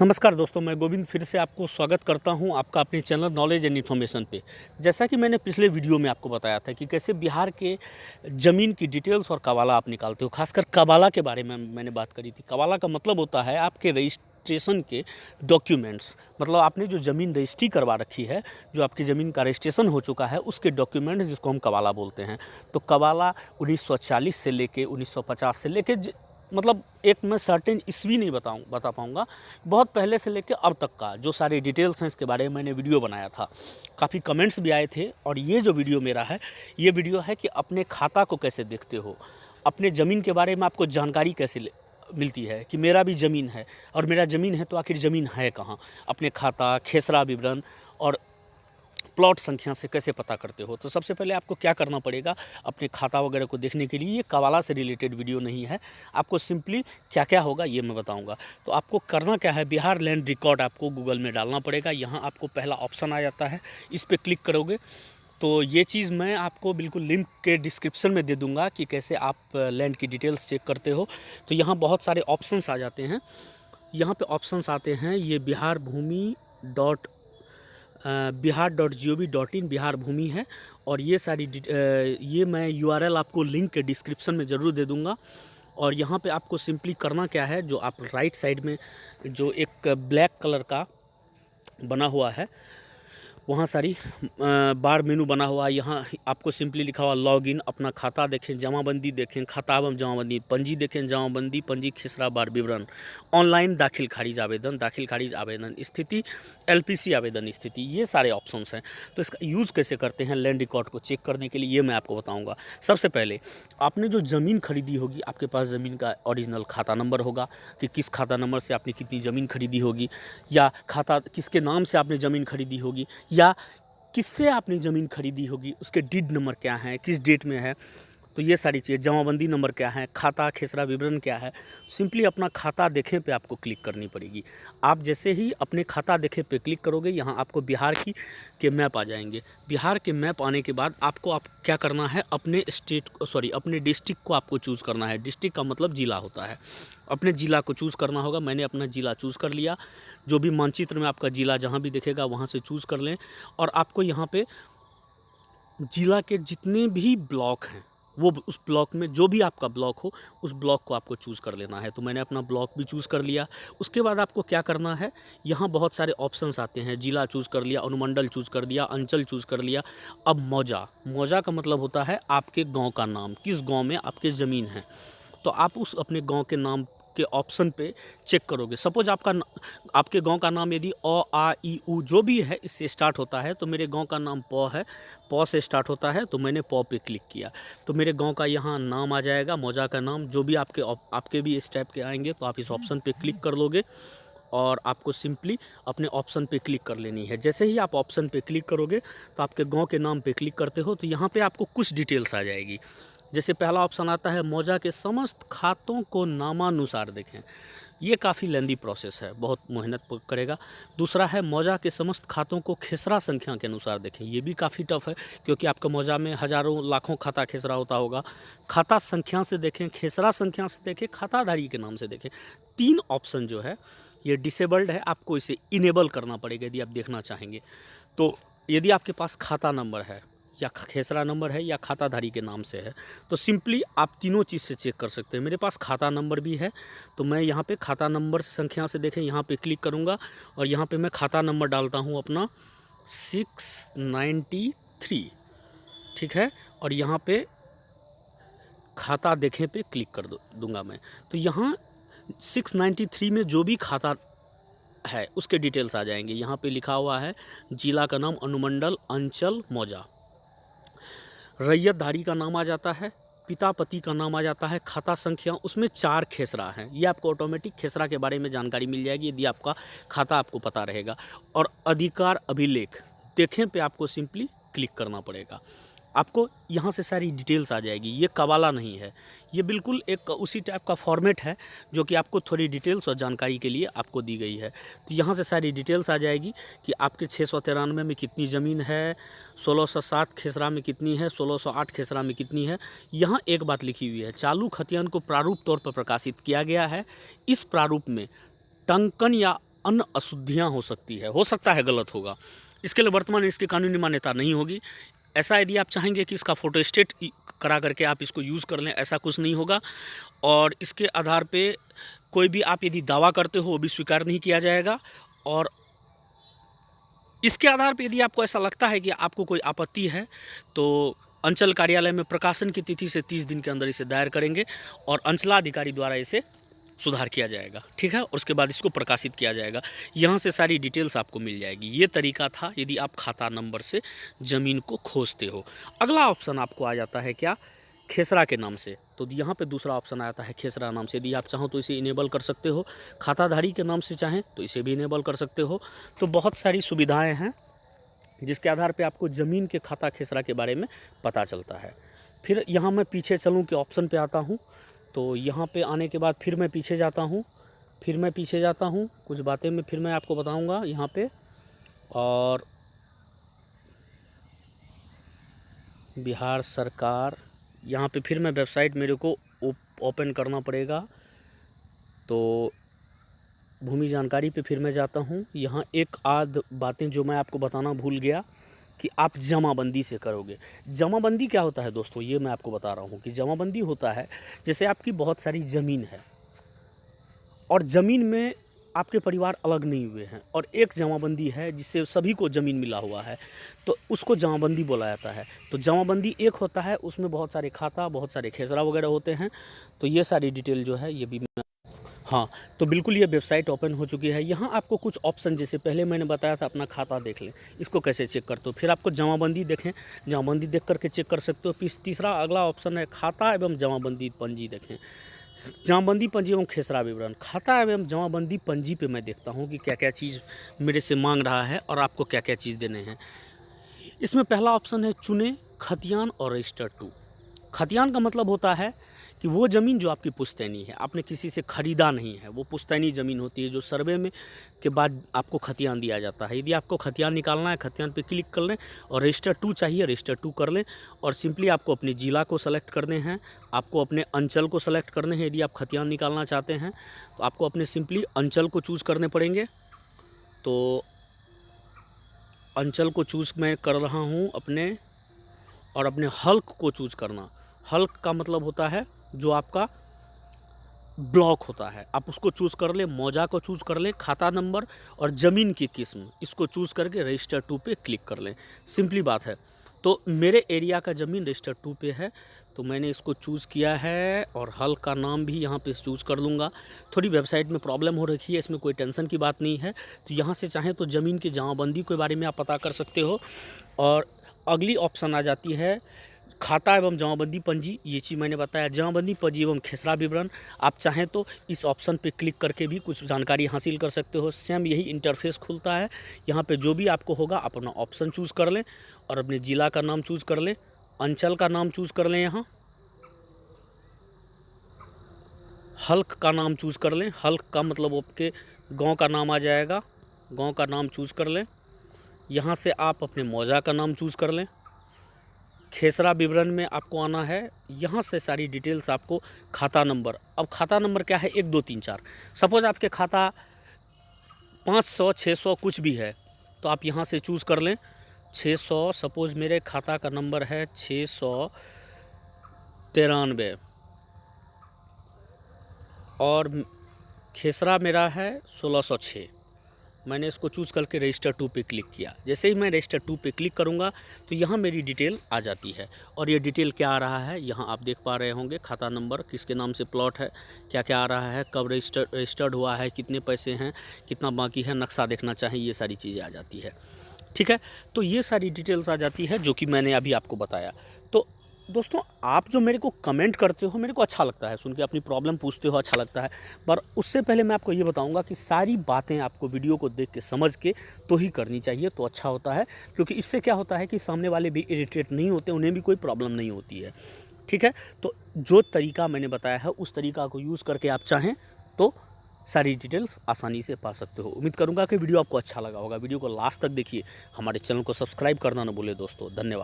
नमस्कार दोस्तों, मैं गोविंद फिर से आपको स्वागत करता हूं आपका अपने चैनल नॉलेज एंड इन्फॉर्मेशन पे। जैसा कि मैंने पिछले वीडियो में आपको बताया था कि कैसे बिहार के ज़मीन की डिटेल्स और कवाला आप निकालते हो। खासकर कवाला के बारे में मैंने बात करी थी। कवाला का मतलब होता है आपके रजिस्ट्रेशन के डॉक्यूमेंट्स, मतलब आपने जो ज़मीन रजिस्ट्री करवा रखी है, जो आपकी ज़मीन का रजिस्ट्रेशन हो चुका है, उसके डॉक्यूमेंट्स, जिसको हम कवाला बोलते हैं। तो कवाला 1940 से लेके 1950 से लेके मतलब एक मैं सर्टेन ईस्वी नहीं बता पाऊँगा, बहुत पहले से लेकर अब तक का जो सारी डिटेल्स हैं इसके बारे में मैंने वीडियो बनाया था। काफ़ी कमेंट्स भी आए थे और ये जो वीडियो मेरा है, ये वीडियो है कि अपने खाता को कैसे देखते हो, अपने ज़मीन के बारे में आपको जानकारी कैसे मिलती है कि मेरा भी ज़मीन है और मेरा ज़मीन है तो आखिर ज़मीन है कहाँ। अपने खाता, खेसरा विवरण और प्लॉट संख्या से कैसे पता करते हो। तो सबसे पहले आपको क्या करना पड़ेगा अपने खाता वगैरह को देखने के लिए। ये कवाला से रिलेटेड वीडियो नहीं है, आपको सिंपली क्या क्या होगा ये मैं बताऊंगा। तो आपको करना क्या है, बिहार लैंड रिकॉर्ड आपको गूगल में डालना पड़ेगा। यहाँ आपको पहला ऑप्शन आ जाता है, इस पर क्लिक करोगे तो ये चीज़ मैं आपको बिल्कुल लिंक के डिस्क्रिप्शन में दे दूँगा कि कैसे आप लैंड की डिटेल्स चेक करते हो। तो यहाँ बहुत सारे ऑप्शंस आ जाते हैं। यहाँ पे ऑप्शंस आते हैं, ये बिहार भूमि डॉट bihargovin बिहार भूमि है। और ये सारी ये मैं URL आपको लिंक के डिस्क्रिप्शन में ज़रूर दे दूँगा। और यहाँ पे आपको सिंपली करना क्या है, जो आप राइट साइड में जो एक ब्लैक कलर का बना हुआ है, वहाँ सारी बार मेनू बना हुआ है। यहाँ आपको सिंपली लिखा हुआ लॉगिन, अपना खाता देखें, जमाबंदी देखें, खाता एवं जमाबंदी, पंजी देखें, जमाबंदी, पंजी, खेसरा बार विवरण, ऑनलाइन दाखिल खारिज आवेदन स्थिति, LPC आवेदन स्थिति, ये सारे ऑप्शंस हैं। तो इसका यूज़ कैसे करते हैं लैंड रिकॉर्ड को चेक करने के लिए, ये मैं आपको बताऊँगा। सबसे पहले आपने जो ज़मीन खरीदी होगी, आपके पास ज़मीन का ओरिजिनल खाता नंबर होगा कि किस खाता नंबर से आपने कितनी ज़मीन खरीदी होगी, या खाता किसके नाम से आपने ज़मीन खरीदी होगी, या किससे आपने ज़मीन खरीदी होगी, उसके डीड नंबर क्या है, किस डेट में है। तो ये सारी चीज़, जमाबंदी नंबर क्या है, खाता खेसरा विवरण क्या है। सिंपली अपना खाता देखें पे आपको क्लिक करनी पड़ेगी। आप जैसे ही अपने खाता देखें पे क्लिक करोगे, यहाँ आपको बिहार के मैप आ जाएंगे। बिहार के मैप आने के बाद आपको क्या करना है, अपने अपने डिस्ट्रिक्ट को आपको चूज़ करना है। डिस्ट्रिक्ट का मतलब ज़िला होता है। अपने ज़िला को चूज़ करना होगा। मैंने अपना ज़िला चूज़ कर लिया। जो भी मानचित्र में आपका ज़िला जहाँ भी दिखेगा वहाँ से चूज़ कर लें। और आपको यहाँ पे ज़िला के जितने भी ब्लॉक हैं, वो उस ब्लॉक में जो भी आपका ब्लॉक हो, उस ब्लॉक को आपको चूज़ कर लेना है। तो मैंने अपना ब्लॉक भी चूज़ कर लिया। उसके बाद आपको क्या करना है, यहाँ बहुत सारे ऑप्शंस आते हैं। ज़िला चूज़ कर लिया, अनुमंडल चूज़ कर दिया, अंचल चूज़ कर लिया। अब मौजा का मतलब होता है आपके गांव का नाम, किस गांव में आपके ज़मीन है। तो आप उस अपने गांव के नाम के ऑप्शन पे चेक करोगे। सपोज आपके गांव का नाम यदि अ आ इ उ जो भी है इससे स्टार्ट होता है, तो मेरे गांव का नाम प है, प से स्टार्ट होता है, तो मैंने प पे क्लिक किया। तो मेरे गांव का यहाँ नाम आ जाएगा, मौजा का नाम। जो भी आपके भी इस टाइप के आएंगे तो आप इस ऑप्शन पे क्लिक कर लोगे और आपको सिंपली अपने ऑप्शन पे क्लिक कर लेनी है। जैसे ही आप ऑप्शन पे क्लिक करोगे तो आपके गांव के नाम पे क्लिक करते हो तो यहाँ पे आपको कुछ डिटेल्स आ जाएगी। जैसे पहला ऑप्शन आता है, मौजा के समस्त खातों को नामानुसार देखें। ये काफ़ी लेंदी प्रोसेस है, बहुत मेहनत करेगा। दूसरा है, मौजा के समस्त खातों को खेसरा संख्या के अनुसार देखें। ये भी काफ़ी टफ है, क्योंकि आपका मौजा में हज़ारों लाखों खाता खेसरा होता होगा। खाता संख्या से देखें, खेसरा संख्या से देखें, खाताधारी के नाम से देखें। 3 ऑप्शन जो है ये डिसेबल्ड है, आपको इसे इनेबल करना पड़ेगा यदि आप देखना चाहेंगे। तो यदि आपके पास खाता नंबर है, या खेसरा नंबर है, या खाताधारी के नाम से है, तो सिंपली आप तीनों चीज़ से चेक कर सकते हैं। मेरे पास खाता नंबर भी है, तो मैं यहाँ पे खाता नंबर संख्या से देखें, यहाँ पे क्लिक करूँगा और यहाँ पे मैं खाता नंबर डालता हूँ अपना 693, ठीक है। और यहाँ पे खाता देखें पे क्लिक कर दूँगा मैं। तो यहाँ 693 में जो भी खाता है उसके डिटेल्स आ जाएंगे। यहाँ पे लिखा हुआ है जिला का नाम, अनुमंडल, अंचल, मौजा। रैयतधारी का नाम आ जाता है, पिता पति का नाम आ जाता है, खाता संख्या उसमें 4 खेसरा हैं। ये आपको ऑटोमेटिक खेसरा के बारे में जानकारी मिल जाएगी यदि आपका खाता आपको पता रहेगा। और अधिकार अभिलेख देखें पे आपको सिंपली क्लिक करना पड़ेगा। आपको यहाँ से सारी डिटेल्स आ जाएगी। ये कवाला नहीं है, ये बिल्कुल एक उसी टाइप का फॉर्मेट है जो कि आपको थोड़ी डिटेल्स और जानकारी के लिए आपको दी गई है। तो यहाँ से सारी डिटेल्स आ जाएगी कि आपके 693 में कितनी ज़मीन है, 1607 खेसरा में कितनी है, 1608 खेसरा में कितनी है। यहाँ एक बात लिखी हुई है, चालू खतियान को प्रारूप तौर पर प्रकाशित किया गया है। इस प्रारूप में टंकन या अन्य अशुद्धियाँ हो सकती है, हो सकता है गलत होगा। इसके लिए वर्तमान इसकी कानूनी मान्यता नहीं होगी। ऐसा यदि आप चाहेंगे कि इसका फ़ोटोस्टेट करा करके आप इसको यूज़ कर लें, ऐसा कुछ नहीं होगा। और इसके आधार पे कोई भी आप यदि दावा करते हो वो भी स्वीकार नहीं किया जाएगा। और इसके आधार पे यदि आपको ऐसा लगता है कि आपको कोई आपत्ति है तो अंचल कार्यालय में प्रकाशन की तिथि से 30 दिन के अंदर इसे दायर करेंगे और अंचलाधिकारी द्वारा इसे सुधार किया जाएगा, ठीक है। और उसके बाद इसको प्रकाशित किया जाएगा। यहाँ से सारी डिटेल्स आपको मिल जाएगी। ये तरीका था यदि आप खाता नंबर से ज़मीन को खोजते हो। अगला ऑप्शन आपको आ जाता है क्या, खेसरा के नाम से। तो यहाँ पे दूसरा ऑप्शन आता है खेसरा नाम से। यदि आप चाहो तो इसे इनेबल कर सकते हो। खाताधारी के नाम से चाहें तो इसे भी इनेबल कर सकते हो। तो बहुत सारी सुविधाएं हैं जिसके आधार पे आपको ज़मीन के खाता खेसरा के बारे में पता चलता है। फिर यहाँ मैं पीछे चलूँ के ऑप्शन पे आता हूँ। तो यहाँ पे आने के बाद फिर मैं पीछे जाता हूँ, कुछ बातें मैं फिर मैं आपको बताऊँगा यहाँ पे। और बिहार सरकार, यहाँ पे फिर मैं वेबसाइट मेरे को ओपन करना पड़ेगा। तो भूमि जानकारी पे फिर मैं जाता हूँ। यहाँ एक आध बातें जो मैं आपको बताना भूल गया कि आप जमाबंदी से करोगे। जमाबंदी क्या होता है दोस्तों, ये मैं आपको बता रहा हूँ कि जमाबंदी होता है जैसे आपकी बहुत सारी ज़मीन है और ज़मीन में आपके परिवार अलग नहीं हुए हैं और एक जमाबंदी है जिससे सभी को ज़मीन मिला हुआ है, तो उसको जमाबंदी बोला जाता है। तो जमाबंदी एक होता है, उसमें बहुत सारे खाता, बहुत सारे खेसरा वगैरह होते हैं। तो ये सारी डिटेल जो है ये भी हाँ, तो बिल्कुल ये वेबसाइट ओपन हो चुकी है। यहाँ आपको कुछ ऑप्शन, जैसे पहले मैंने बताया था अपना खाता देख लें, इसको कैसे चेक करते हो। फिर आपको जमाबंदी देखें, जमाबंदी देख करके चेक कर सकते हो। फिर तीसरा अगला ऑप्शन है खाता एवं जमाबंदी पंजी देखें। जमाबंदी पंजी एवं खेसरा विवरण, खाता एवं जमाबंदी पंजी पे मैं देखता हूँ कि क्या क्या चीज़ मेरे से मांग रहा है और आपको क्या क्या चीज़ देने हैं। इसमें पहला ऑप्शन है चुने खतियान और रजिस्टर 2। खतियान का मतलब होता है कि वो ज़मीन जो आपकी पुश्तैनी है, आपने किसी से ख़रीदा नहीं है, वो पुश्तैनी ज़मीन होती है जो सर्वे में के बाद आपको खतियान दिया जाता है। यदि आपको खतियान निकालना है, खतियान पे क्लिक कर लें और रजिस्टर 2 चाहिए, रजिस्टर 2 कर लें। और सिंपली आपको अपने ज़िला को सेलेक्ट करने हैं, आपको अपने अंचल को सेलेक्ट करने हैं। यदि आप खतियान निकालना चाहते हैं तो आपको अपने सिंपली अंचल को चूज़ करने पड़ेंगे। तो अंचल को चूज़ मैं कर रहा हूँ अपने, और अपने हल्क को चूज़ करना। हल्क का मतलब होता है जो आपका ब्लॉक होता है, आप उसको चूज़ कर लें। मौजा को चूज़ कर लें, खाता नंबर और ज़मीन की किस्म, इसको चूज़ करके रजिस्टर 2 पे क्लिक कर लें। सिंपली बात है। तो मेरे एरिया का ज़मीन रजिस्टर 2 पे है, तो मैंने इसको चूज़ किया है और हल्क का नाम भी यहाँ पे चूज़ कर लूँगा। थोड़ी वेबसाइट में प्रॉब्लम हो रखी है, इसमें कोई टेंशन की बात नहीं है। तो यहाँ से चाहें तो ज़मीन की जमाबंदी के बारे में आप पता कर सकते हो। और अगली ऑप्शन आ जाती है खाता एवं जमाबंदी पंजी, ये चीज़ मैंने बताया। जमाबंदी पंजी एवं खेसरा विवरण, आप चाहें तो इस ऑप्शन पे क्लिक करके भी कुछ जानकारी हासिल कर सकते हो। सेम यही इंटरफेस खुलता है। यहाँ पे जो भी आपको होगा अपना ऑप्शन चूज़ कर लें और अपने ज़िला का नाम चूज़ कर लें, अंचल का नाम चूज़ कर लें, यहाँ हल्क का नाम चूज़ कर लें। हल्क का मतलब आपके गाँव का नाम आ जाएगा, गाँव का नाम चूज़ कर लें। यहाँ से आप अपने मौजा का नाम चूज़ कर लें। खेसरा विवरण में आपको आना है, यहाँ से सारी डिटेल्स आपको, खाता नंबर। अब खाता नंबर क्या है, 1 2 3 4। सपोज़ आपके खाता 500 600 कुछ भी है तो आप यहाँ से चूज़ कर लें 600। सपोज़ मेरे खाता का नंबर है 693 और खेसरा मेरा है 1606। मैंने इसको चूज़ करके रजिस्टर 2 पे क्लिक किया। जैसे ही मैं रजिस्टर 2 पे क्लिक करूँगा तो यहाँ मेरी डिटेल आ जाती है। और ये डिटेल क्या आ रहा है, यहाँ आप देख पा रहे होंगे। खाता नंबर, किसके नाम से प्लॉट है, क्या क्या आ रहा है, कब रजिस्टर्ड हुआ है, कितने पैसे हैं, कितना बाकी है, नक्शा देखना चाहें, ये सारी चीज़ें आ जाती है। ठीक है, तो ये सारी डिटेल्स आ जाती है जो कि मैंने अभी आपको बताया। तो दोस्तों, आप जो मेरे को कमेंट करते हो मेरे को अच्छा लगता है सुन के, अपनी प्रॉब्लम पूछते हो, अच्छा लगता है। पर उससे पहले मैं आपको ये बताऊंगा कि सारी बातें आपको वीडियो को देख के समझ के तो ही करनी चाहिए, तो अच्छा होता है। क्योंकि इससे क्या होता है कि सामने वाले भी इरिटेट नहीं होते, उन्हें भी कोई प्रॉब्लम नहीं होती है। ठीक है, तो जो तरीका मैंने बताया है उस तरीका को यूज़ करके आप चाहें तो सारी डिटेल्स आसानी से पा सकते हो। उम्मीद करूँगा कि वीडियो आपको अच्छा लगा होगा। वीडियो को लास्ट तक देखिए, हमारे चैनल को सब्सक्राइब करना ना भूलें दोस्तों। धन्यवाद।